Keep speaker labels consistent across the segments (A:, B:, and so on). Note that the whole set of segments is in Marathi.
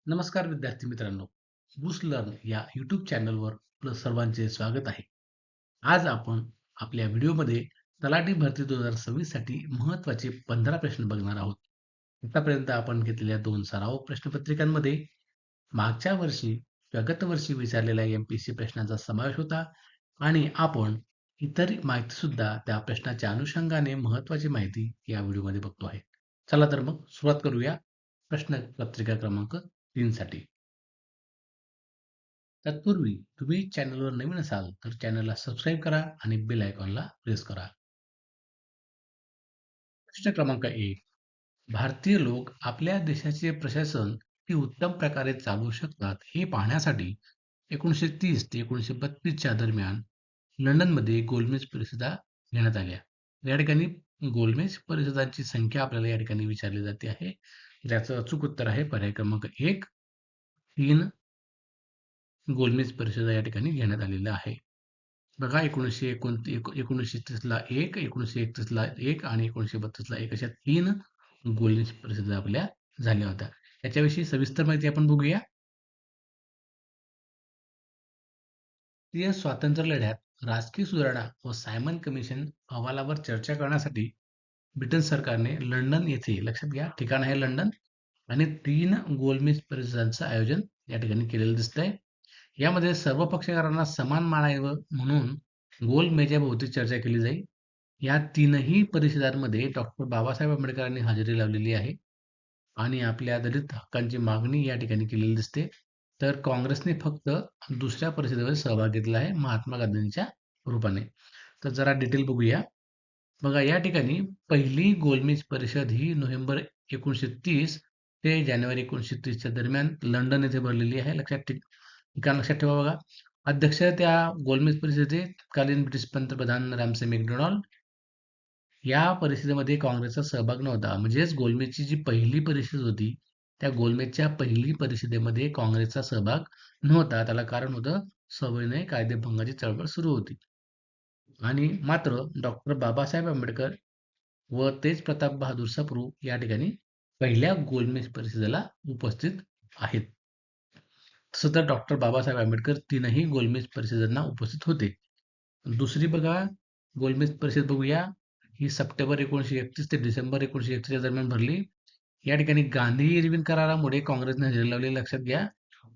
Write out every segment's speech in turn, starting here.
A: नमस्कार विद्यार्थी मित्रांनो. बुस लर्न या यूट्यूब चॅनलवर आपलं सर्वांचे स्वागत आहे. आज आपण आपल्या व्हिडिओमध्ये तलाठी भरती 2026 साठी महत्त्वाचे 15 प्रश्न बघणार आहोत. आतापर्यंत आपण घेतलेल्या 2 सराव प्रश्नपत्रिकांमध्ये मागच्या वर्षी किंवा गतवर्षी विचारलेल्या एमपीएससी प्रश्नांचा समावेश होता आणि आपण इतर माहिती सुद्धा त्या प्रश्नाच्या अनुषंगाने महत्त्वाची माहिती या व्हिडिओमध्ये बघतो आहे. चला तर मग सुरुवात करूया प्रश्नपत्रिका क्रमांक 3 साठी. तत्पूर्वी तुम्ही चॅनलवर नवीन असाल तर चॅनलला सबस्क्राईब करा आणि बेल आयकॉनला प्रेस करा. प्रश्न क्रमांक 1. भारतीय लोक आपल्या देशाचे प्रशासन किती उत्तम प्रकारे चालवू शकतात हे पाहण्यासाठी 1930 ते 1932च्या दरम्यान लंडनमध्ये गोलमेज परिषदा घेण्यात आल्या. या ठिकाणी गोलमेज परिषदांची संख्या आपल्याला या ठिकाणी विचारली जाते आहे. ज्याचं अचूक उत्तर आहे पर्याय क्रमांक 1. 3 गोलमेज परिषदा या ठिकाणी घेण्यात आलेल्या आहे. बघा 1930ला 1, 1931ला 1 आणि 1932ला 1 अशा 3 गोलमेज परिषदा आपल्या झाल्या होत्या. याच्याविषयी सविस्तर माहिती आपण बघूया. भारतीय स्वातंत्र्य लढ्यात राजकीय सुधारणा व सायमन कमिशन अहवालावर चर्चा करण्यासाठी ब्रिटन सरकारने लंडन येथे, लक्षात घ्या ठिकाण आहे लंडन, आणि 3 गोलमेज परिषदांचं आयोजन या ठिकाणी केलेलं दिसतंय. यामध्ये सर्व पक्षकारांना समान मानावं म्हणून गोलमेजाभोवती चर्चा केली जाईल. या 3ही परिषदांमध्ये डॉक्टर बाबासाहेब आंबेडकरांनी हजेरी लावलेली आहे आणि आपल्या दलित हक्कांची मागणी या ठिकाणी केलेली दिसते. तर काँग्रेसने फक्त दुसऱ्या परिषदेमध्ये सहभाग घेतला आहे महात्मा गांधींच्या रूपाने. तर जरा डिटेल बघूया. बघा या ठिकाणी पहिली गोलमेज परिषद ही नोव्हेंबर 1930 ते जानेवारी 1930च्या दरम्यान लंडन येथे भरलेली आहे. ठिकाण लक्षात ठेवा. बघा अध्यक्ष त्या गोलमेज परिषदेचे तत्कालीन ब्रिटिश पंतप्रधान रामसे मॅकडोनाल्ड. या परिषदेमध्ये काँग्रेसचा सहभाग नव्हता. म्हणजेच गोलमेजची जी पहिली परिषद होती त्या गोलमेजच्या पहिली परिषदेमध्ये काँग्रेसचा सहभाग नव्हता. त्याला कारण होतं सविनय कायदेभंगाची चळवळ सुरू होती आणि मात्र डॉक्टर बाबासाहेब आंबेडकर व तेज प्रताप बहादूर सप्रू या ठिकाणी पहिल्या गोलमेज परिषदेला उपस्थित आहेत. तसं तर डॉक्टर बाबासाहेब आंबेडकर 3ही गोलमेज परिषदांना उपस्थित होते. दुसरी बघा गोलमेज परिषद बघूया. ही सप्टेंबर 1931 ते डिसेंबर 1931 दरम्यान भरली. या ठिकाणी गांधी इर्विन करारामुळे काँग्रेसने हजेरी लावली. लक्षात घ्या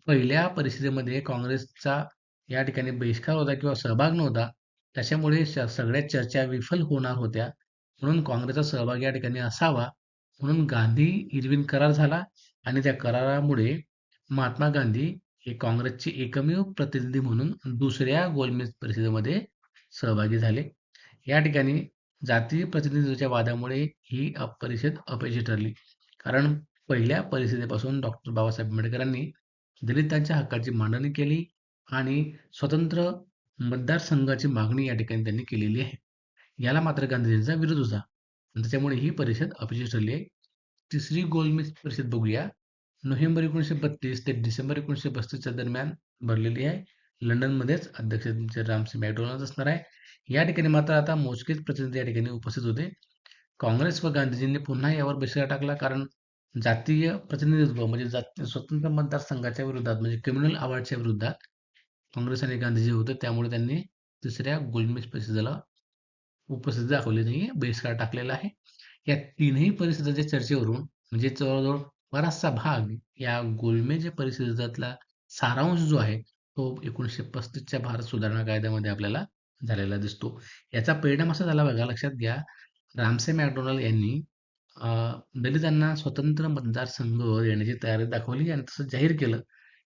A: पहिल्या परिषदेमध्ये काँग्रेसचा या ठिकाणी बहिष्कार होता किंवा सहभाग नव्हता. त्याच्यामुळे सगळ्या चर्चा विफल होणार होत्या. म्हणून काँग्रेसचा सहभाग या ठिकाणी असावा म्हणून गांधी इर्विन करार झाला आणि त्या करारामुळे महात्मा गांधी हे काँग्रेसचे एकमेव प्रतिनिधी म्हणून दुसऱ्या गोलमेज परिषदेमध्ये सहभागी झाले. या ठिकाणी जातीय प्रतिनिधित्वाच्या वादामुळे ही परिषद अपयशी ठरली. कारण पहिल्या परिषदेपासून डॉक्टर बाबासाहेब आंबेडकरांनी दलितांच्या हक्काची मांडणी केली आणि स्वतंत्र मतदारसंघाची मागणी या ठिकाणी त्यांनी केलेली आहे. याला मात्र गांधीजींचा विरोध होता. त्याच्यामुळे ही परिषद अपयशी ठरली आहे. तिसरी गोलमेज परिषद बघूया. नोव्हेंबर 1932 ते डिसेंबर 1935च्या दरम्यान भरलेली आहे. लंडनमध्येच अध्यक्ष रामसे मॅकडोनाल्ड असणार आहे. या ठिकाणी मात्र आता मोजकेच प्रतिनिधी या ठिकाणी उपस्थित होते. काँग्रेस व गांधीजींनी पुन्हा यावर बहिष्कार टाकला कारण जातीय प्रतिनिधित्व म्हणजे स्वतंत्र मतदारसंघाच्या विरोधात म्हणजे कम्युनल अवॉर्डच्या विरोधात काँग्रेस आणि गांधीजी होते. त्यामुळे त्यांनी तिसऱ्या गोलमेज परिषदेला उपस्थिती दाखवली नाही, बहिष्कार टाकलेला आहे. या 3ही परिषदेच्या चर्चेवरून म्हणजे जवळजवळ बराचसा भाग या गोलमेज परिषदेतला सारांश जो आहे तो 1935च्या भारत सुधारणा कायद्यामध्ये आपल्याला झालेला दिसतो. याचा परिणाम असा झाला बघा, लक्षात घ्या रामसे मॅकडोनाल्ड यांनी दलितांना स्वतंत्र मतदारसंघ देण्याची तयारी दाखवली आणि तसं जाहीर केलं.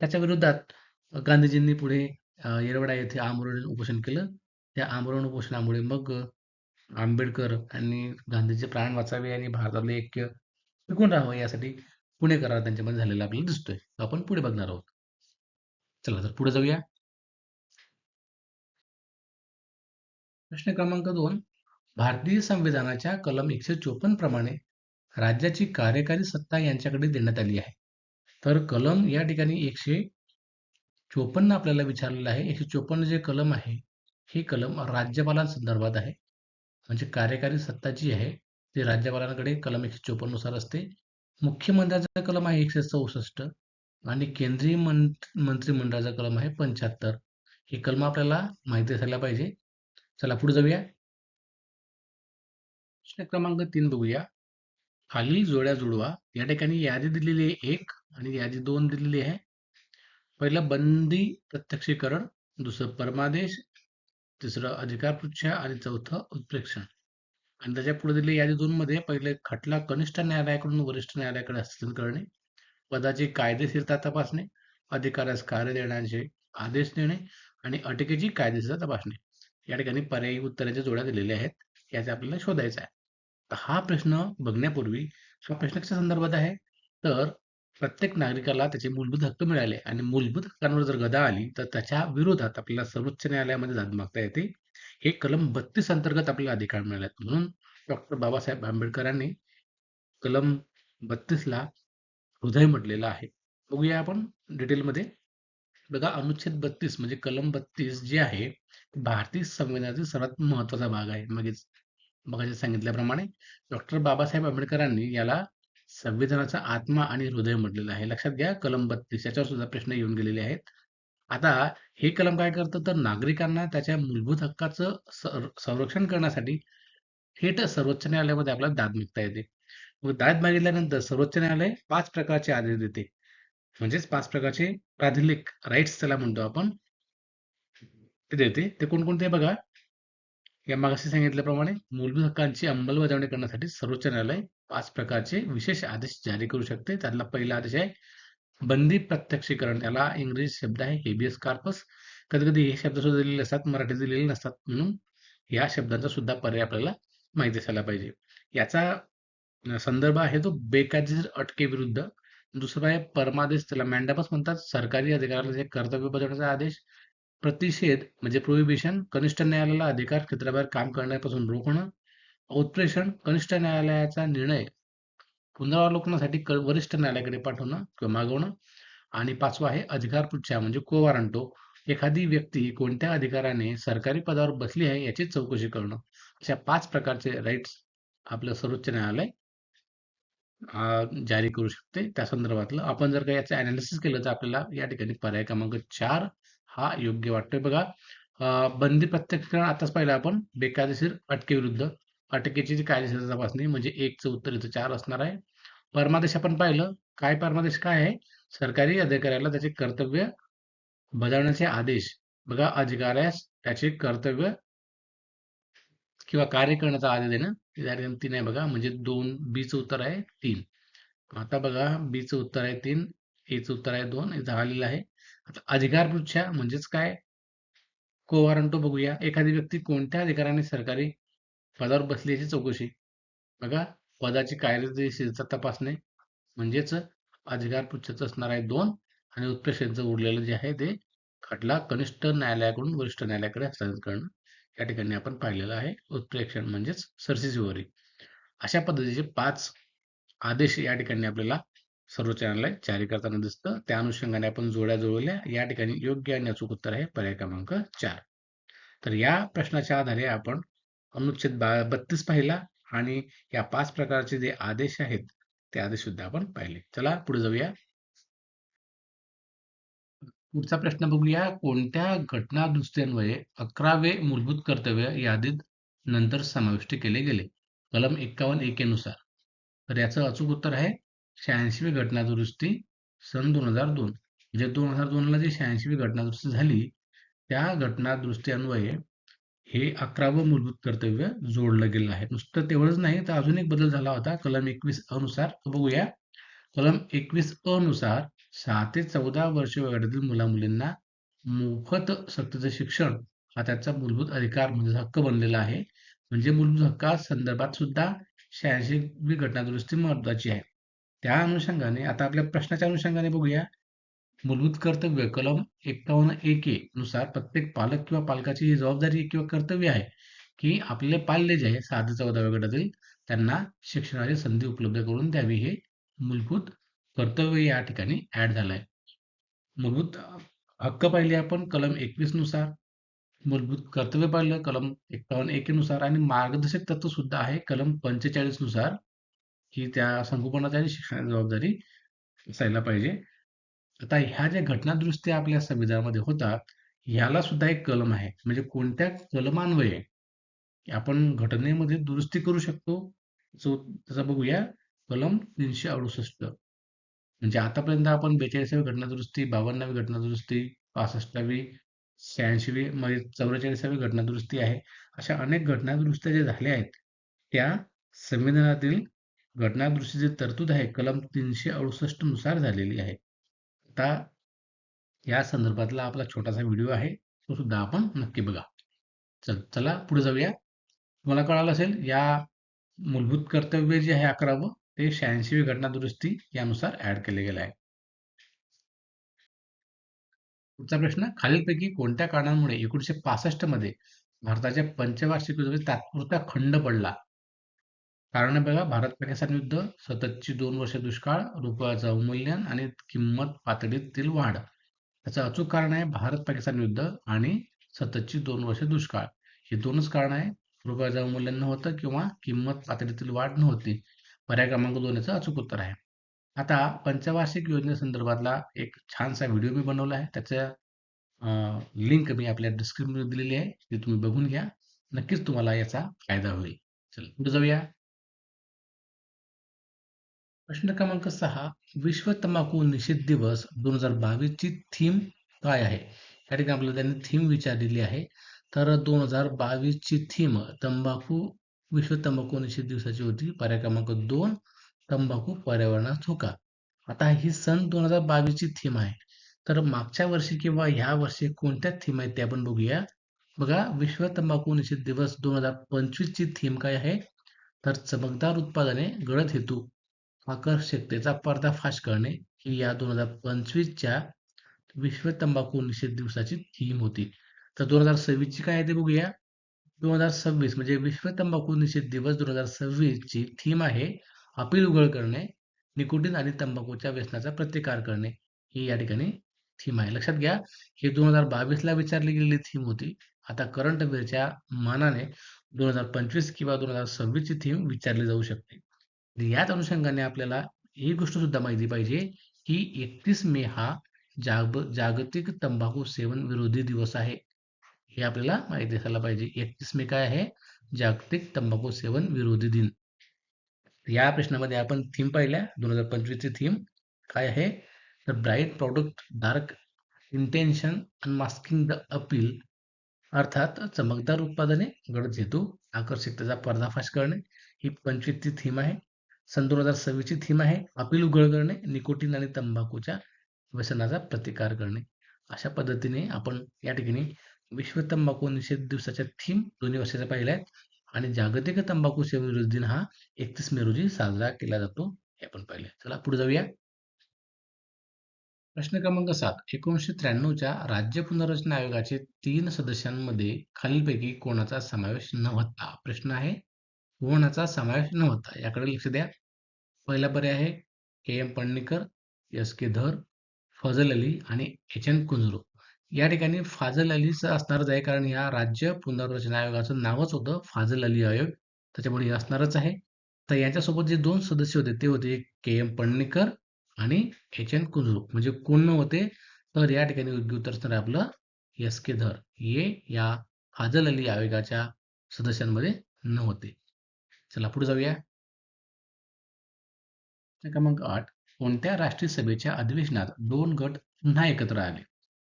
A: त्याच्या विरोधात गांधीजींनी पुढे येरवडा येथे आमरण उपोषण केलं. त्या आमरण उपोषणामुळे मग आंबेडकर यांनी गांधीचे प्राण वाचावे आणि भारतातले ऐक्य टिकून राहावं यासाठी पुणे करार त्यांच्यामध्ये झालेला आपल्याला दिसतोय. आपण पुढे बघणार आहोत. चला तर पुढे जाऊया. प्रश्न क्रमांक 2. भारतीय संविधानाच्या कलम 154 प्रमाणे राज्याची कार्यकारी सत्ता यांच्याकडे देण्यात आली आहे. तर कलम या ठिकाणी 154 आपल्याला विचारलेलं आहे. 154 जे कलम आहे हे कलम राज्यपालांसंदर्भात आहे. म्हणजे कार्यकारी सत्ता जी आहे ती राज्यपालांकडे कलम 154 नुसार असते. मुख्यमंत्र्याचा कलम आहे 164 आणि केंद्रीय मंत्रिमंडळाचा कलम आहे 75. ही कलम आपल्याला माहिती असायला पाहिजे. चला पुढे जाऊया. प्रश्न क्रमांक 3 बघूया. खालील जोड्या जुळवा. या ठिकाणी यादी दिलेली आहे 1 आणि यादी 2 दिलेली आहे. पहिलं बंदी प्रत्यक्षीकरण, दुसरं परमादेश, तिसरं अधिकारपृच्छा आणि चौथं उत्प्रेक्षण. आणि त्याच्या पुढे दिलेली यादी 2 मध्ये पहिले खटला कनिष्ठ न्यायालयाकडून वरिष्ठ न्यायालयाकडे हस्तांतरित करणे, पदाची कायदेशीरता तपासणे, अधिकाऱ्यास कार्य देण्याचे आदेश देणे आणि अटकेची कायदेशीरता तपासणे. या ठिकाणी पर्यायी उत्तराच्या जोड्या दिलेल्या आहेत. याचे आपल्याला शोधायचा आहे. तर हा प्रश्न बघण्यापूर्वी हा प्रश्न कशा संदर्भात आहे, तर प्रत्येक नागरिकाला त्याचे मूलभूत हक्क मिळाले आणि मूलभूत हक्कांवर जर गदा आली तर त्याच्या विरोधात आपल्याला सर्वोच्च न्यायालयामध्ये दाद मागता येते. हे कलम 32 अंतर्गत आपल्याला अधिकार मिळाले. म्हणून डॉक्टर बाबासाहेब आंबेडकरांनी कलम 32 ला हृदय म्हटलेलं आहे. बघूया आपण डिटेलमध्ये. बघा, अनुच्छेद 32 म्हणजे कलम 32 जे आहे, भारतीय संविधानातील सर्वात महत्वाचा भाग आहे. मगाशी सांगितल्याप्रमाणे डॉक्टर बाबासाहेब आंबेडकरांनी याला संविधानाचा आत्मा आणि हृदय म्हटलेलं आहे. लक्षात घ्या, कलम 32 याच्यावर सुद्धा प्रश्न येऊन गेलेले आहेत. आता हे कलम काय करतं, तर नागरिकांना त्याच्या मूलभूत हक्काचं संरक्षण करण्यासाठी थेट सर्वोच्च न्यायालयामध्ये आपल्याला दाद मागता येते. मग दाद मागितल्यानंतर सर्वोच्च न्यायालय 5 प्रकारचे आदेश देते. म्हणजेच 5 प्रकारचे प्राधिलेख राईट्स त्याला म्हणतो आपण, ते देते. ते कोणकोणते बघा. या मागाशी सांगितल्याप्रमाणे मूलभूत हक्कांची अंमलबजावणी करण्यासाठी सर्वोच्च न्यायालय 5 प्रकारचे विशेष आदेश जारी करू शकते. त्यातला पहिला आदेश आहे बंदी प्रत्यक्षीकरण. त्याला इंग्रजी शब्द आहे हेबियस कार्पस. कधी-कधी हे शब्द सुद्धा दिलेले असतात, मराठीत दिलेले नसतात. म्हणून या शब्दांचा सुद्धा पर्याय आपल्याला माहिती असायला पाहिजे. याचा संदर्भ आहे तो बेकायदेशीर अटकेविरुद्ध. दुसरा आहे परमादेश, त्याला मॅन्डामस म्हणतात. सरकारी अधिकाऱ्याला जे कर्तव्य बजावण्याचा आदेश. प्रतिषेध म्हणजे प्रोहिबिशन, कनिष्ठ न्यायालयाला अधिकार क्षेत्राबाहेर काम करण्यापासून रोखणं. उत्प्रेषण, कनिष्ठ न्यायालयाचा निर्णय पुनरावलोकनासाठी वरिष्ठ न्यायालयाकडे पाठवणं किंवा मागवणं. आणि 5वा आहे अधिकारपृच्छा म्हणजे को वारंटो. एखादी व्यक्ती कोणत्या अधिकाराने सरकारी पदावर बसली आहे याची चौकशी करणं. अशा 5 प्रकारचे राईट्स आपलं सर्वोच्च न्यायालय जारी करू शकते. त्या संदर्भातलं आपण जर का याचं अनालिसिस केलं तर आपल्याला या ठिकाणी पर्याय क्रमांक 4 हा योग्य वाटतोय. बघा, बंदी प्रत्यक्षीकरण आताच पाहिलं आपण. बेकायदेशीर अटकेविरुद्ध अटकेची जी कायदेशीर तपासणी म्हणजे 1चं उत्तर इथं 4 असणार आहे. परमादेश आपण पाहिलं. काय परमादेश काय आहे? सरकारी अधिकाऱ्याला त्याचे कर्तव्य बजावण्याचे आदेश. बघा, अधिकाऱ्यास त्याचे कर्तव्य किंवा कार्य करण्याचा आदेश देणं. या ठिकाणी 3 आहे बघा, म्हणजे 2 बीचं उत्तर आहे 3. आता बघा, बीचं उत्तर आहे 3, एचं उत्तर आहे 2, हे झालेलं आहे. आता अधिकारपृच्छा म्हणजेच काय? को वारंटो बघूया. एखादी व्यक्ती कोणत्या अधिकाराने सरकारी पदावर बसली याची चौकशी. बघा, पदाची कायदेशीरता तपासणे म्हणजेच अधिकारपृच्छेचं असणार आहे 2 आणि उत्प्रेक्षेचं उरलेलं जे आहे ते खटला कनिष्ठ न्यायालयाकडून वरिष्ठ न्यायालयाकडे हस्तांतरित करणं. या ठिकाणी आपण पाहिलेलं आहे उत्प्रेक्षण म्हणजेच सरसीजोरी. अशा पद्धतीचे 5 आदेश या ठिकाणी आपल्याला सर्वोच्च न्यायालय जारी करताना दिसतं. त्या अनुषंगाने आपण जोड्या जुळवल्या. या ठिकाणी योग्य आणि अचूक उत्तर आहे पर्याय क्रमांक 4. तर या प्रश्नाच्या आधारे आपण अनुच्छेद 32 पाहिला आणि या 5 प्रकारचे जे आदेश आहेत ते आदेश सुद्धा आपण पाहिले. चला पुढे जाऊया. पुढचा प्रश्न बघूया. कोणत्या घटना दुरुस्त्यान्वये 11वे मूलभूत कर्तव्य यादीत नंतर समाविष्ट केले गेले? कलम 51 नुसार. तर याचं अचूक उत्तर आहे 86वी घटना दुरुस्ती सन 2002. म्हणजे 2002 ला जी 86वी घटना दुरुस्ती झाली, त्या घटना दुरुस्ती अन्वये हे 11वं मूलभूत कर्तव्य जोडलं गेलं आहे. नुसतं तेवढंच नाही, तर अजून एक बदल झाला होता कलम 21 अनुसार. बघूया. कलम 21 नुसार 6 ते 14 वर्ष वयोगटातील मुला-मुलींना मोफत सक्तीचं शिक्षण हा त्याचा मूलभूत अधिकार म्हणजे हक्क बनलेला आहे. म्हणजे मूलभूत हक्का संदर्भात सुद्धा 86वी घटना दुरुस्ती महत्वाची आहे. त्या अनुषंगाने आता आपल्या प्रश्नाच्या अनुषंगाने बघूया. मूलभूत कर्तव्य कलम 51 नुसार प्रत्येक पालक किंवा पालकाची ही जबाबदारी किंवा कर्तव्य आहे की आपले पाल्य जे आहे 6 ते 14 वयोगटातील त्यांना शिक्षणाची संधी उपलब्ध करून द्यावी. हे मूलभूत कर्तव्य या ठिकाणी ऍड झालंय. मूलभूत हक्क पाहिले आपण कलम 21 नुसार. मूलभूत कर्तव्य पाहिलं कलम 51 नुसार आणि मार्गदर्शक तत्व सुद्धा आहे कलम 45 नुसार की त्या संगोपनाची आणि शिक्षणाची जबाबदारी असायला पाहिजे. आता ह्या ज्या घटनादुरुस्ती आपल्या संविधानामध्ये होतात, ह्याला सुद्धा एक कलम आहे. म्हणजे कोणत्या कलमान्वये आपण घटनेमध्ये दुरुस्ती करू शकतो. जो तसा बघूया कलम 368. म्हणजे आतापर्यंत आपण 42वी घटनादुरुस्ती, 52वी घटनादुरुस्ती, 65वी, 86वी म्हणजे 44वी घटनादुरुस्ती आहे. अशा अनेक घटनादुरुस्त्या ज्या झाल्या आहेत, त्या संविधानातील घटनादुरुस्तीची तरतूद आहे कलम 368 नुसार झालेली आहे. आता या संदर्भातला आपला छोटासा व्हिडिओ आहे, तो सुद्धा आपण नक्की बघा. चला पुढे जाऊया. तुम्हाला कळालं असेल या मूलभूत कर्तव्य जे आहे 11वं ते 86वी घटनादुरुस्ती यानुसार ऍड केले गेले आहे. पुढचा प्रश्न, खालीलपैकी कोणत्या कारणांमुळे 1965 मध्ये भारताच्या पंचवार्षिक योजनेत तात्पुरता खंड पडला? कारण बघा, भारत पाकिस्तान युद्ध, सततची 2 वर्ष दुष्काळ, रुपयाचं अवमूल्यन आणि किंमत पातळीतील वाढ. त्याचं अचूक कारण आहे भारत पाकिस्तान युद्ध आणि सततची 2 वर्ष दुष्काळ. हे दोनच कारण आहे. रुपयाचं अवमूल्यन नव्हतं किंवा किंमत पातळीतील वाढ नव्हती. पर्याय क्रमांक 2 याचं अचूक उत्तर आहे. आता पंचवार्षिक योजनेसंदर्भातला एक छानसा व्हिडिओ मी बनवला आहे. त्याचं लिंक मी आपल्या डिस्क्रिप्शनमध्ये दिलेली आहे. ती तुम्ही बघून घ्या. नक्कीच तुम्हाला याचा फायदा होईल. चला पुढे जाऊया. प्रश्न क्रमांक 6. विश्व तंबाखू निषेध दिवस 2022 ची थीम काय आहे? या ठिकाणी आपल्याला त्यांनी थीम विचारलेली आहे. तर 2022 ची थीम विश्व तंबाखू निषेध दिवसाची होती. पर्याय क्रमांक 2, तंबाखू पर्यावरणास धोका. आता ही सन 2022 ची थीम आहे. तर मागच्या वर्षी किंवा ह्या वर्षी कोणत्या थीम आहेत ते आपण बघूया. बघा, विश्व तंबाखू निषेध दिवस 2025 ची थीम काय आहे? तर चमकदार उत्पादने, गळत हेतू, आकर्षकतेचा पर्दाफाश करणे ही या 2025च्या विश्व तंबाखू निषेध दिवसाची थीम होती. तर 2026 ची काय आहे ते बघूया. 2026 म्हणजे विश्व तंबाखू निषेध दिवस 2026 ची थीम आहे अपील उघड करणे, निकोटीन आणि तंबाखूच्या व्यसनाचा प्रतिकार करणे. ही या ठिकाणी थीम आहे. लक्षात घ्या, ही 2022 ला विचारली गेलेली थीम होती. आता करंट अफेअरच्या मानाने 2025 किंवा 2026 ची थीम विचारली जाऊ शकते. याच अनुषंगाने आपल्याला ही गोष्ट सुद्धा माहिती पाहिजे की 31 मे हा जागतिक तंबाखू सेवन विरोधी दिवस आहे. हे आपल्याला माहिती असायला पाहिजे. 31 मे काय आहे? जागतिक तंबाखू सेवन विरोधी दिन. या प्रश्नामध्ये आपण थीम पाहिल्या. 2025 ची थीम काय आहे? तर bright product, dark intention, unmasking the appeal. अर्थात चमकदार उत्पादने, गडद हेतू, आकर्षकतेचा पर्दाफाश करणे ही 25 ची थीम आहे. सन 2026 ची थीम आहे अपील उघड करणे, निकोटीन आणि तंबाखूच्या व्यसनाचा प्रतिकार करणे. अशा पद्धतीने आपण या ठिकाणी विश्व तंबाखू निषेध दिवसाच्या थीम दोन्ही वर्षाच्या पाहिल्या आहेत आणि जागतिक तंबाखू सेवन विरोधी दिन हा 31 मे रोजी साजरा केला जातो हे आपण पाहिले. चला पुढे जाऊया. प्रश्न क्रमांक 7. 1993च्या राज्य पुनर्रचना आयोगाचे 3 सदस्यांमध्ये खालीलपैकी कोणाचा समावेश नव्हता? प्रश्न आहे, कोणाचा समावेश नव्हता? याकडे लक्ष द्या. पहिला पर्याय आहे के एम पडणीकर, एस के धर, फजल अली आणि एच एन कुंजरू. या ठिकाणी फाजल अलीचं असणारच आहे, कारण या राज्य पुनर्रचना आयोगाचं नावच होतं फाजल अली आयोग, त्याच्यामुळे हे असणारच आहे. तर यांच्यासोबत जे 2 सदस्य होते ते होते के एम पडणीकर आणि एच एन कुंजरू. म्हणजे कोण होते? तर या ठिकाणी योग्य उत्तर असणार आहे आपलं एस के धर. हे या फाजल अली आयोगाच्या सदस्यांमध्ये नव्हते. चला पुढे जाऊया. प्रश्न क्रमांक 8. कोणत्या राष्ट्रीय सभेच्या अधिवेशनात 2 गट पुन्हा एकत्र आले?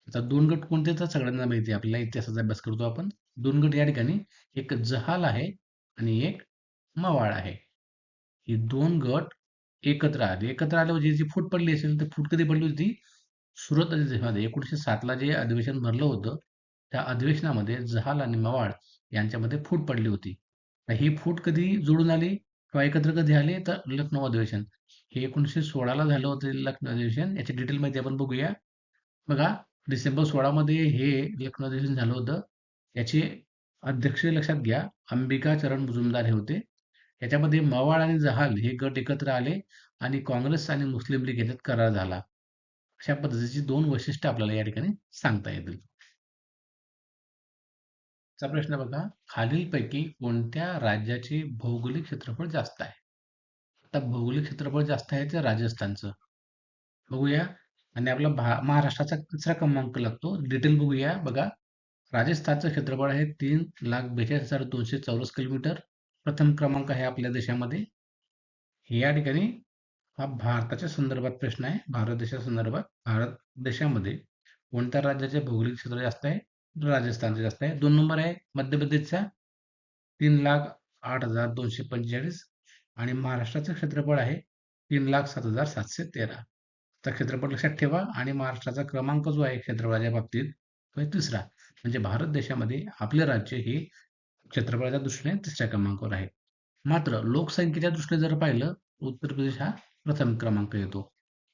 A: आता 2 गट कोणते तर सगळ्यांना माहिती आहे. आपल्याला इतिहासाचा अभ्यास करतो आपण. 2 गट या ठिकाणी एक जहाल आहे आणि एक मवाळ आहे. ही 2 गट एकत्र आले. एकत्र आले म्हणजे जी फूट पडली असेल, तर फूट कधी पडली होती? सुरत अधिवेशनामध्ये 1907 ला जे अधिवेशन भरलं होतं, त्या अधिवेशनामध्ये जहाल आणि मवाळ यांच्यामध्ये फूट पडली होती. ही फूट कधी जोडून आली किंवा एकत्र कधी आले? तर लखनौ अधिवेशन. हे 1916 ला झालं होतं लखनौ अधिवेशन. याची डिटेल माहिती आपण बघूया. बघा, डिसेंबर 16 मध्ये हे लखनौ अधिवेशन झालं होतं. याचे अध्यक्ष लक्षात घ्या, अंबिका चरण मुजुमदार हे होते. याच्यामध्ये मवाळ आणि जहाल हे गट एकत्र आले आणि काँग्रेस आणि मुस्लिम लीग याच्यात करार झाला. अशा पद्धतीची 2 वैशिष्ट्ये आपल्याला या ठिकाणी सांगता येतील. चा प्रश्न बघा, खालीलपैकी कोणत्या राज्याचे भौगोलिक क्षेत्रफळ जास्त आहे? आता भौगोलिक क्षेत्रफळ जास्त आहे ते राजस्थानचं. बघूया. आणि आपला महाराष्ट्राचा तिसरा क्रमांक लागतो. डिटेल बघूया बघा. राजस्थानचं क्षेत्रफळ आहे 3,42,200 चौरस किलोमीटर. प्रथम क्रमांक आहे आपल्या देशामध्ये. या ठिकाणी हा भारताच्या संदर्भात प्रश्न आहे. भारत देशाच्या संदर्भात भारत देशामध्ये कोणत्या राज्याचे भौगोलिक क्षेत्र जास्त आहे? राजस्थानचे जास्त आहे. 2 नंबर आहे मध्य प्रदेशचा 3,08,245 आणि महाराष्ट्राचं क्षेत्रफळ आहे 3,07,713. तर क्षेत्रफळ लक्षात ठेवा आणि महाराष्ट्राचा क्रमांक जो आहे क्षेत्रफळाच्या बाबतीत तो आहे तिसरा. म्हणजे भारत देशामध्ये आपले राज्य हे क्षेत्रफळाच्या दृष्टीने तिसऱ्या क्रमांकावर आहे. मात्र लोकसंख्येच्या दृष्टीने जर पाहिलं उत्तर प्रदेश हा प्रथम क्रमांक येतो.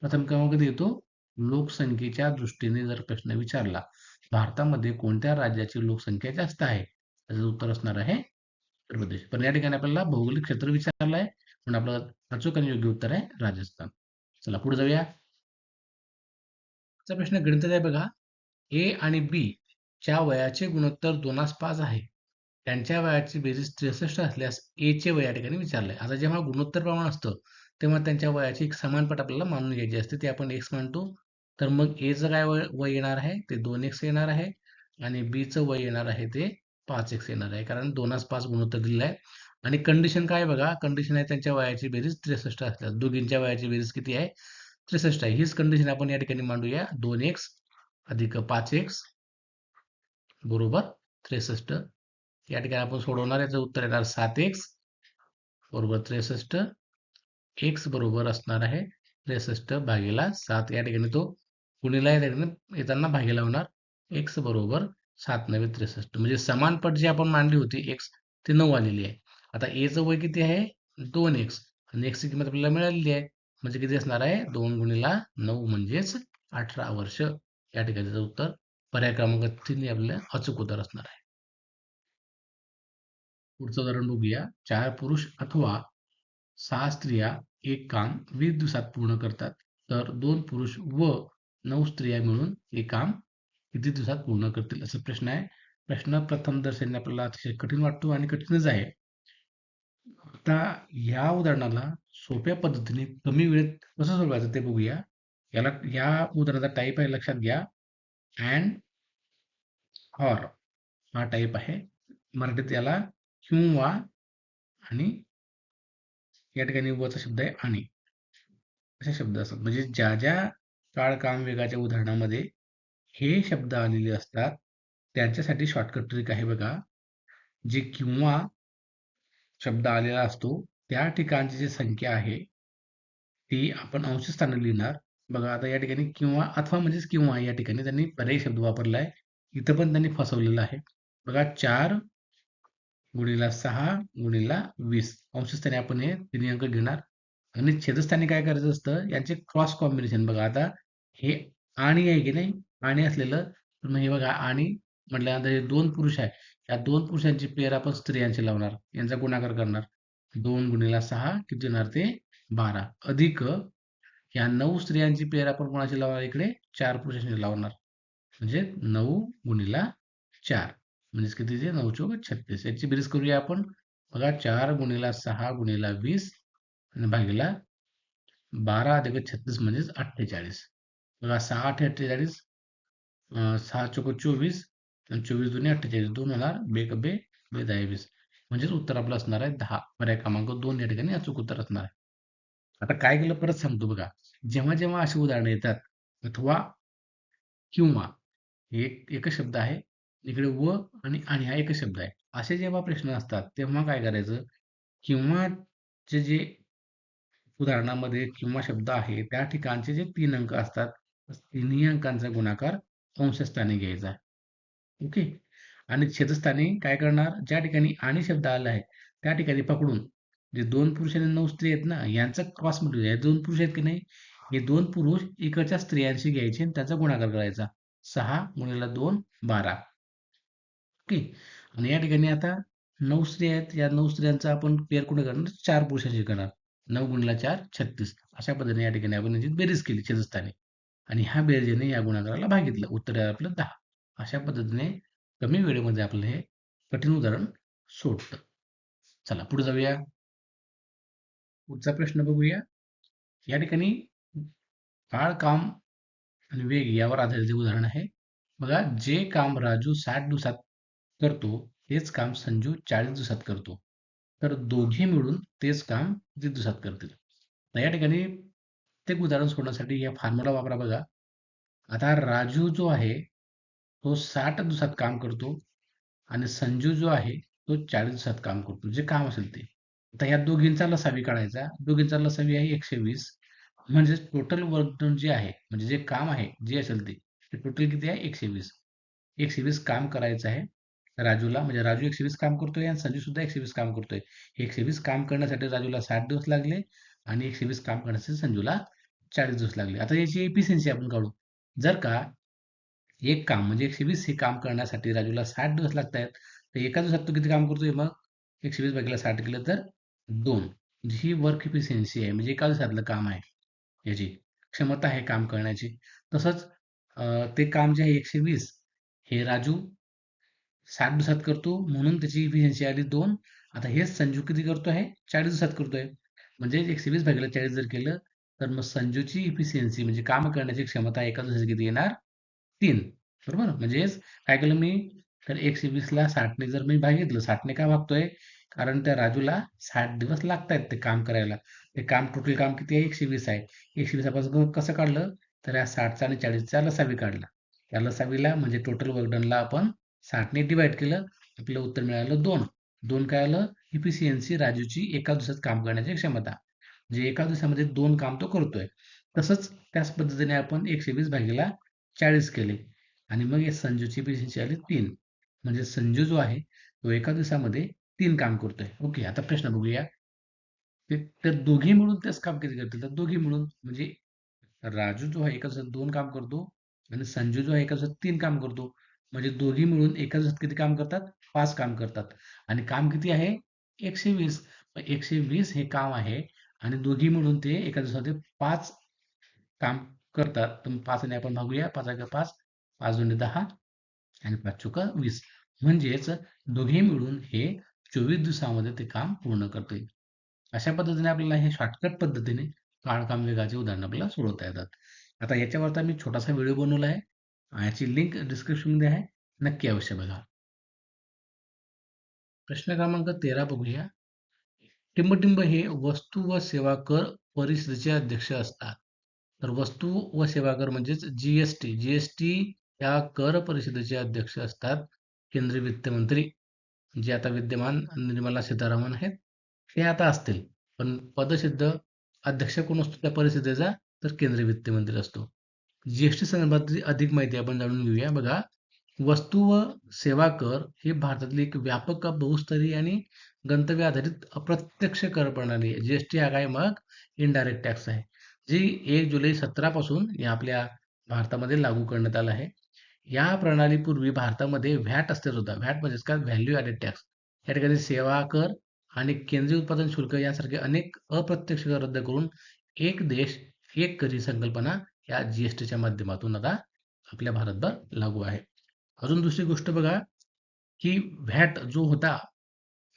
A: प्रथम क्रमांक येतो लोकसंख्येच्या दृष्टीने जर प्रश्न विचारला भारतामध्ये कोणत्या राज्याची लोकसंख्या जास्त आहे त्याचं उत्तर असणार आहे उत्तर प्रदेश. पण या ठिकाणी आपल्याला भौगोलिक क्षेत्र विचारलं आहे म्हणून आपलं अचूक आणि योग्य उत्तर आहे राजस्थान. चला पुढे जाऊया. चा प्रश्न गणितात आहे बघा. ए आणि बी च्या वयाचे गुणोत्तर 2:5 आहे. त्यांच्या वयाची बेरीज 63 असल्यास ए चे वय या ठिकाणी विचारलंय. आता जेव्हा गुणोत्तर प्रमाण असतं तेव्हा त्यांच्या वयाची एक समानपट आपल्याला मानून घ्यायची असते. ते आपण एक्स मानतो. तर मग एचं काय वय येणार आहे ते 2x येणार आहे आणि बीचं वय येणार आहे ते 5x येणार आहे. कारण 2:5 गुणोत्तर दिलेलं आहे. आणि कंडिशन काय बघा, कंडिशन आहे त्यांच्या वयाची बेरीज 63 असल्यास. दोघींच्या वयाची बेरीज किती आहे? 63 आहे. हीच कंडिशन आपण या ठिकाणी मांडूया. 2x अधिक 5x बरोबर 63. या ठिकाणी आपण सोडवणार याचं उत्तर येणार 7x बरोबर 63. x बरोबर असणार आहे 63 भागीला 7. या ठिकाणी तो गुणिला या ठिकाणी येताना भागीला होणार. x बरोबर 7 9 63. म्हणजे समान पट जी आपण मांडली होती x ती 9 आलेली आहे. आता a चं वय किती आहे? 2x आणि x ची किंमत आपल्याला मिळालेली आहे. म्हणजे किती असणार आहे? 2 गुणिला 9 म्हणजेच 18 वर्ष. या ठिकाणी त्याचं उत्तर पर्याय क्रमांक 3 हे आपल्याला अचूक उत्तर असणार आहे. पुढचं उदाहरण बघूया. 4 पुरुष अथवा 6 स्त्रिया एक काम 20 दिवसात पूर्ण करतात. तर 2 पुरुष व 9 स्त्रिया मिळून हे काम किती दिवसात पूर्ण करतील? असा प्रश्न आहे. प्रश्न प्रथम दर्शनी आपल्याला अतिशय कठीण वाटतो आणि कठीणच आहे. आता या उदाहरणाला सोप्या पद्धतीने कमी वेळेत कसं सोडवायचं ते बघूया. या उदाहरणाचा टाईप आहे लक्षात घ्या. अँड ऑर हा टाईप आहे. मराठीत याला किंवा आणि या ठिकाणी वचा शब्द आहे आणि असे शब्द असतात. म्हणजे ज्या ज्या काळ काम वेगाच्या उदाहरणामध्ये हे शब्द आलेले असतात त्यांच्यासाठी शॉर्टकट ट्रिक आहे बघा. जे किंवा शब्द आलेला असतो त्या ठिकाणची जी संख्या आहे ती आपण अंशस्थानी लिहिणार. बघा आता या ठिकाणी किंवा अथवा म्हणजेच किंवा या ठिकाणी त्यांनी पर्यायी शब्द वापरला आहे. इथं पण त्यांनी फसवलेलं आहे. बघा 4 गुणिला 6 गुणिला 20 अंशस्थानी आपण हे तिन्ही अंक घेणार आणि छेदस्थानी काय करायचं असतं यांचे क्रॉस कॉम्बिनेशन बघा. आता हे आणि आहे की नाही आणि असलेलं तर मग हे बघा आणि म्हटल्यानंतर हे 2 पुरुष आहे. या 2 पुरुषांची पेअर आपण स्त्रियांची लावणार. यांचा गुणाकार करणार. 2 गुणिला 6 किती होणार ते 12 अधिक या 9 स्त्रियांची पेअर आपण कोणाची लावणार इकडे 4 पुरुषांची लावणार. म्हणजे 9 गुणिला 4 म्हणजेच किती ते 9 चौक 36. याची बेरीज करूया आपण. बघा 4 गुणिला 6 गुणिला 20 आणि भागीला 12 अधिक 36 म्हणजेच 48. बघा 6 8 48 6 चौक 24 आणि 24 दुणे 48 2 होणार बे बे बे 10 20 म्हणजेच उत्तर आपलं असणार आहे 10. पर्याय क्रमांक 2 या ठिकाणी अचूक उत्तर असणार आहे. आता काय केलं परत सांगतो बघा. जेव्हा जेव्हा अशी उदाहरणं येतात अथवा किंवा एकच शब्द आहे. इकडे व आणि हा एकच शब्द आहे. असे जेव्हा प्रश्न असतात तेव्हा काय करायचं? किंवाचे जे उदाहरणामध्ये किंवा शब्द आहे त्या ठिकाणचे जे 3 अंक असतात, तिन्ही अंकांचा गुणाकार अंशस्थानी घ्यायचा. ओके. आणि छेदस्थानी काय करणार? ज्या ठिकाणी आणि शब्द आला आहे त्या ठिकाणी पकडून जे 2 पुरुष आणि 9 स्त्री आहेत ना यांचा क्रॉस मल्टिप्लाय हे 2 पुरुष आहेत की नाही? हे 2 पुरुष इकडच्या स्त्रियांशी घ्यायचे आणि त्याचा गुणाकार करायचा. 6 गुणिले 2 12. ओके. आणि या ठिकाणी आता 9 स्त्री आहेत. या 9 स्त्रियांचा आपण पेअर कुठे करणार? 4 पुरुषांशी करणार. 9 गुणिले 4 36. अशा पद्धतीने या ठिकाणी आपण याची बेरीज केली छेदस्थानी. आणि ह्या बेरजेने या गुणाकाराला भागितलं. उत्तर आहे आपलं 10. अशा पद्धतीने कमी वेळेमध्ये आपलं हे कठीण उदाहरण सोडतं. चला पुढे जाऊया. पुढचा प्रश्न बघूया. या ठिकाणी काळ काम आणि वेग यावर आधारित हे उदाहरण आहे. बघा, जे काम राजू 60 दिवसात करतो तेच काम संजू 40 दिवसात करतो. तर दोघे मिळून तेच काम किती दिवसात करतील. तर या ठिकाणी प्रत्येक उदाहरण सोडवण्यासाठी या फॉर्म्युला वापरा बघा. आता राजू जो आहे तो 60 दिवसात काम करतो आणि संजू जो आहे तो 40 दिवसात काम करतो. जे काम असेल ते. आता या दोघींचा लसावी काढायचा. दोघींचा लसावी आहे 120. म्हणजे टोटल वर्क डन जे आहे, म्हणजे जे काम आहे, जे असेल ते टोटल किती आहे? 120. 120 काम करायचं आहे राजूला, म्हणजे राजू 120 काम करतोय आणि संजू सुद्धा 120 काम करतोय. 120 काम करण्यासाठी राजूला 60 दिवस लागले आणि 120 काम करण्यासाठी संजूला 40 दिवस लागले. आता याची एफिशियन्सी आपण काढू. जर का एक काम म्हणजे 120 हे काम करण्यासाठी राजूला 60 दिवस लागत आहेत, तर एका दिवसात तो किती काम करतोय मग? 120 भागिले 60 केलं तर 2. म्हणजे ही वर्क एफिशियन्सी आहे, म्हणजे एका दिवसातलं काम आहे. याची क्षमता आहे काम करण्याची. तसंच ते काम जे आहे 120 हे राजू 60 दिवसात करतो म्हणून त्याची इफिशियन्सी आली 2. आता हेच संजू किती करतो आहे? 40 दिवसात करतोय. म्हणजे 120 भागिले 40 जर केलं तर मग संजूची इफिशियन्सी म्हणजे काम करण्याची क्षमता एका दिवसाची किती येणार? 3. बरोबर? म्हणजेच काय केलं मी? तर 120ला 60ने जर मी भागितलं, 60ने का भागतोय? कारण त्या राजूला 60 दिवस लागतायत ते काम करायला. ते काम टोटल काम किती आहे? 120 आहे. 120 पासून कसं काढलं? तर या 60चा आणि 40चा लसावी काढला. त्या लसावीला म्हणजे टोटल वर्क डनला आपण 60ने डिवाइड केलं. आपलं उत्तर मिळालं 2. 2 काय आलं? इफिशियन्सी राजूची एका दिवसात काम करण्याची क्षमता. म्हणजे एका दिवसामध्ये 2 काम तो करतोय. तसंच त्याच पद्धतीने आपण 120 भागीला 40 केले आणि मग या संजूची इफिशियन्सी आली 3. म्हणजे संजू जो आहे तो एका दिवसामध्ये 3 काम करतोय. ओके, आता प्रश्न बघूया. ते दोघी मिळून तेच काम किती करतील? तर दोघी मिळून म्हणजे राजू जो आहे एका दिवसात 2 काम करतो आणि संजू जो आहे एका दिवसात 3 काम करतो. म्हणजे दोघी मिळून एका दिवसात किती काम करतात? 5 काम करतात. आणि काम किती आहे? 120. 120 हे काम आहे आणि दोघी मिळून ते एका दिवसामध्ये 5 काम करतात. तर 5 ने आपण भागूया. 5 एका 5, 5 दुणे 10 आणि 5 चोका 20. म्हणजेच दोघे मिळून हे 24 दिवसामध्ये ते काम पूर्ण करतील. अशा पद्धतीने आपल्याला हे शॉर्टकट पद्धतीने काळकाम वेगाचे उदाहरण आपल्याला सोडवता येतात. आता याच्यावरचा मी छोटासा व्हिडिओ बनवला आहे. याची लिंक डिस्क्रिप्शनमध्ये आहे. नक्की अवश्य बघा. प्रश्न क्रमांक 13 बघूया. टिंबटिंब हे वस्तू व सेवा कर परिषदेचे अध्यक्ष असतात. तर वस्तू व सेवा कर म्हणजेच जीएसटी. जीएसटी या कर परिषदेचे अध्यक्ष असतात केंद्रीय वित्तमंत्री, जे आता विद्यमान निर्मला सीतारामन आहेत. ते आता असतील. पण पदसिद्ध अध्यक्ष कोण असतो त्या परिषदेचा? तर केंद्रीय वित्तमंत्री असतो. जीएसटी संदर्भातली अधिक माहिती आपण जाणून घेऊया. बघा, वस्तू व सेवा कर ही भारतातली एक व्यापक बहुस्तरीय आणि गंतव्य आधारित अप्रत्यक्ष कर प्रणाली आहे. जीएसटी हा काय मग? इनडायरेक्ट टॅक्स आहे. जी 1 जुलै 17 पासून या आपल्या भारतामध्ये लागू करण्यात आलं आहे. या प्रणालीपूर्वी भारतामध्ये व्हॅट अस्तित्वात होता. व्हॅट म्हणजेच काय? Value added tax. या ठिकाणी सेवा कर आणि केंद्रीय उत्पादन शुल्क यासारखे अनेक अप्रत्यक्ष कर रद्द करून एक देश एक कर ही संकल्पना या जीएसटीच्या माध्यमातून आता आपल्या भारतभर लागू आहे. अजून दुसरी गोष्ट बघा, की व्हॅट जो होता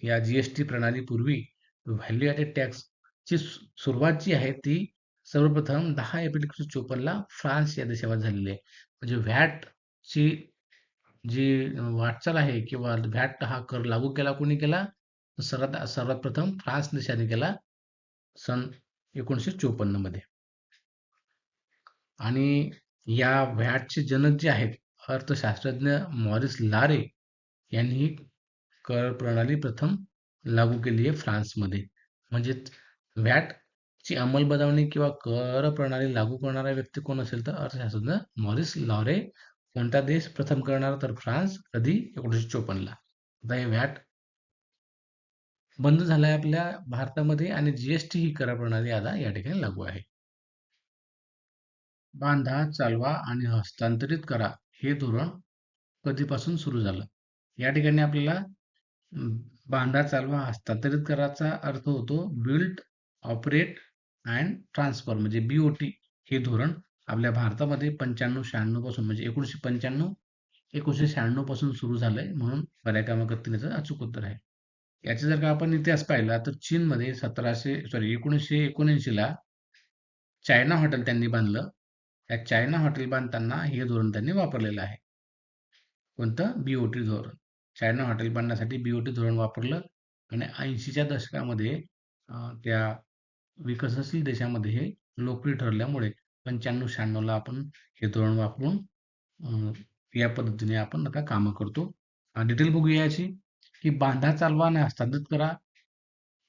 A: या जीएसटी प्रणालीपूर्वी व्हॅल्यू ॲडेड टॅक्सची सुरुवात जी आहे ती सर्वप्रथम 10 एप्रिल 1954ला फ्रान्स या देशामध्ये झालेली आहे. म्हणजे व्हॅटची जी वाटचाल आहे किंवा व्हॅट हा कर लागू केला कोणी केला? तर सर्वात सर्वात प्रथम फ्रान्स देशाने केला सन 1954 मध्ये. आणि या व्हॅटचे जनक जे आहेत अर्थशास्त्रज्ञ मॉरिस लारे यांनी कर प्रणाली प्रथम लागू केली आहे फ्रान्समध्ये. म्हणजेच व्हॅटची अंमलबजावणी किंवा कर प्रणाली लागू करणारा व्यक्ती कोण असेल तर अर्थशास्त्रज्ञ मॉरिस लॉरे. कोणता देश प्रथम करणार? तर फ्रान्स. कधी? 1954ला. आता हे व्हॅट बंद झालाय आपल्या भारतामध्ये आणि जीएसटी ही कर प्रणाली आता या ठिकाणी लागू आहे. बांधा, चालवा आणि हस्तांतरित करा हे धोरण कधीपासून सुरू झालं? या ठिकाणी आपल्याला बांधा, चालवा, हस्तांतरित कराचा अर्थ होतो बिल्ड, ऑपरेट अँड ट्रान्सफर म्हणजे बीओटी. हे धोरण आपल्या भारतामध्ये 95-96 पासून म्हणजे 1995 1996 पासून सुरू झालंय म्हणून पर्याय क्रमांक 3 याचं अचूक उत्तर आहे. याचा जर का आपण इतिहास पाहिला तर चीनमध्ये 1979 ला चायना हॉटेल त्यांनी बांधलं त्या चायना हॉटेल बांधताना हे धोरण त्यांनी वापरलेलं आहे. कोणतं? BOT धोरण. चायना हॉटेल बांधण्यासाठी BOT धोरण वापरलं आणि 80च्या दशकामध्ये त्या विकसनशील देशामध्ये हे लोकप्रिय ठरल्यामुळे 95-96ला आपण हे धोरण वापरून या पद्धतीने आपण आता कामं करतो. डिटेल बघूया याची, की बांधा, चालवा आणि हस्तांतरित करा.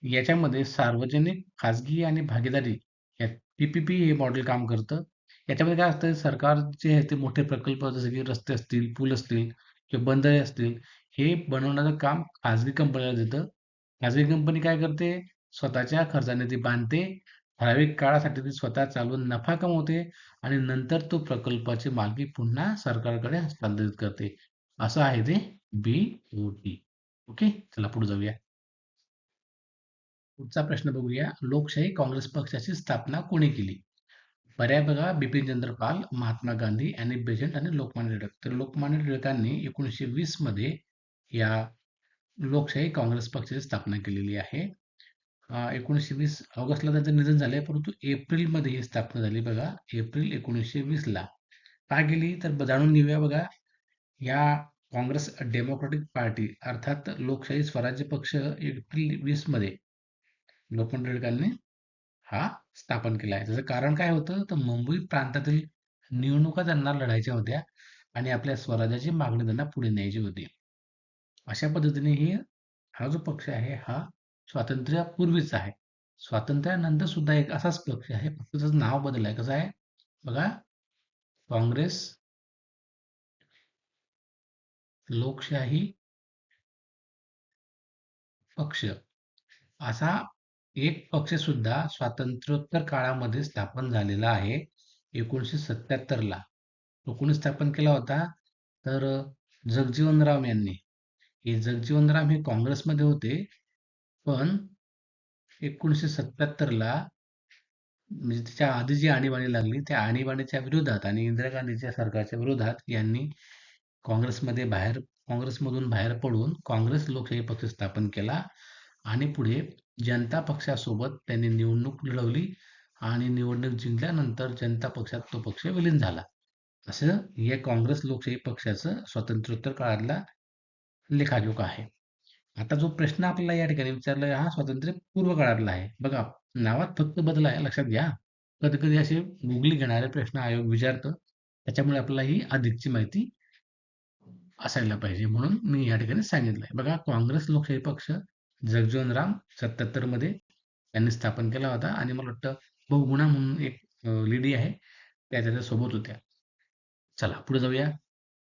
A: याच्यामध्ये सार्वजनिक, खाजगी आणि भागीदारी या PPP हे मॉडेल काम करतं. याच्यामध्ये काय असतं, सरकारचे हे ते मोठे प्रकल्प जसे की रस्ते असतील, पूल असतील किंवा बंदरे असतील, हे बनवण्याचं काम खाजगी कंपनीला देतं. खाजगी कंपनी काय करते? स्वतःच्या खर्चाने ती बांधते. ठराविक काळासाठी ती स्वतः चालवून नफा कमवते आणि नंतर तो प्रकल्पाची मालकी पुन्हा सरकारकडे हस्तांतरित करते. असं आहे ते BOT. ओके, चला पुढे जाऊया. पुढचा प्रश्न बघूया. लोकशाही काँग्रेस पक्षाची स्थापना कोणी केली? पर्याय बघा, बिपिनचंद्र पाल, महात्मा गांधी, अॅनी बेझंट आणि लोकमान्य टिळक. तर लोकमान्य टिळकांनी 1920 मध्ये या लोकशाही काँग्रेस पक्षाची स्थापना केलेली आहे. 1920 ऑगस्टला त्यांचं निधन झालंय, परंतु एप्रिलमध्ये ही स्थापना झाली बघा, एप्रिल 1920 ला. का केली तर जाणून घेऊया बघा. या काँग्रेस डेमोक्रॅटिक पार्टी अर्थात लोकशाही स्वराज्य पक्ष एप्रिल 20 मध्ये लोकमान्य टिळकांनी हा स्थापन केला आहे. त्याचं कारण काय होतं, तर मुंबई प्रांतातील निवडणुका त्यांना लढायच्या होत्या आणि आपल्या स्वराज्याची मागणी त्यांना पुढे न्यायची होती. अशा पद्धतीने हा जो पक्ष आहे हा स्वातंत्र्यापूर्वीचा आहे. स्वातंत्र्यानंतर सुद्धा एक असाच पक्ष आहे, फक्त त्याचं नाव बदललं आहे. कसं आहे बघा, काँग्रेस लोकशाही पक्ष असा एक पक्ष सुद्धा स्वातंत्र्योत्तर काळामध्ये स्थापन झालेला आहे 1977 ला. तो कोणी स्थापन केला होता? तर जगजीवनराम यांनी. हे जगजीवनराम हे काँग्रेसमध्ये होते, पण 1977 ला म्हणजे त्याच्या आधी जी आणीबाणी लागली त्या आणीबाणीच्या विरोधात आणि इंदिरा गांधीच्या सरकारच्या विरोधात यांनी काँग्रेसमधून बाहेर पडून काँग्रेस लोकशाही पक्ष स्थापन केला आणि पुढे जनता पक्षासोबत त्यांनी निवडणूक लढवली आणि निवडणूक जिंकल्यानंतर जनता पक्षात तो पक्ष विलीन झाला. असं या काँग्रेस लोकशाही पक्षाचं स्वातंत्र्योत्तर काळातला लेखाजोखा आहे. आता जो प्रश्न आपल्याला या ठिकाणी विचारला आहे, हा स्वातंत्र्य पूर्व काळातला आहे. बघा, नावात फक्त बदल आहे, लक्षात घ्या. कधी-कधी असे गुगली घेणारे प्रश्न आयोग विचारतं. त्याच्यामुळे आपल्याला ही अधिकची माहिती असायला पाहिजे म्हणून मी या ठिकाणी सांगितलंय. बघा, काँग्रेस लोकशाही पक्ष जगजीवनराम 77 मध्ये त्यांनी स्थापन केला होता आणि मला वाटतं बहुगुणा म्हणून एक लेडी आहे, त्या त्याच्या सोबत होत्या. चला पुढे जाऊया.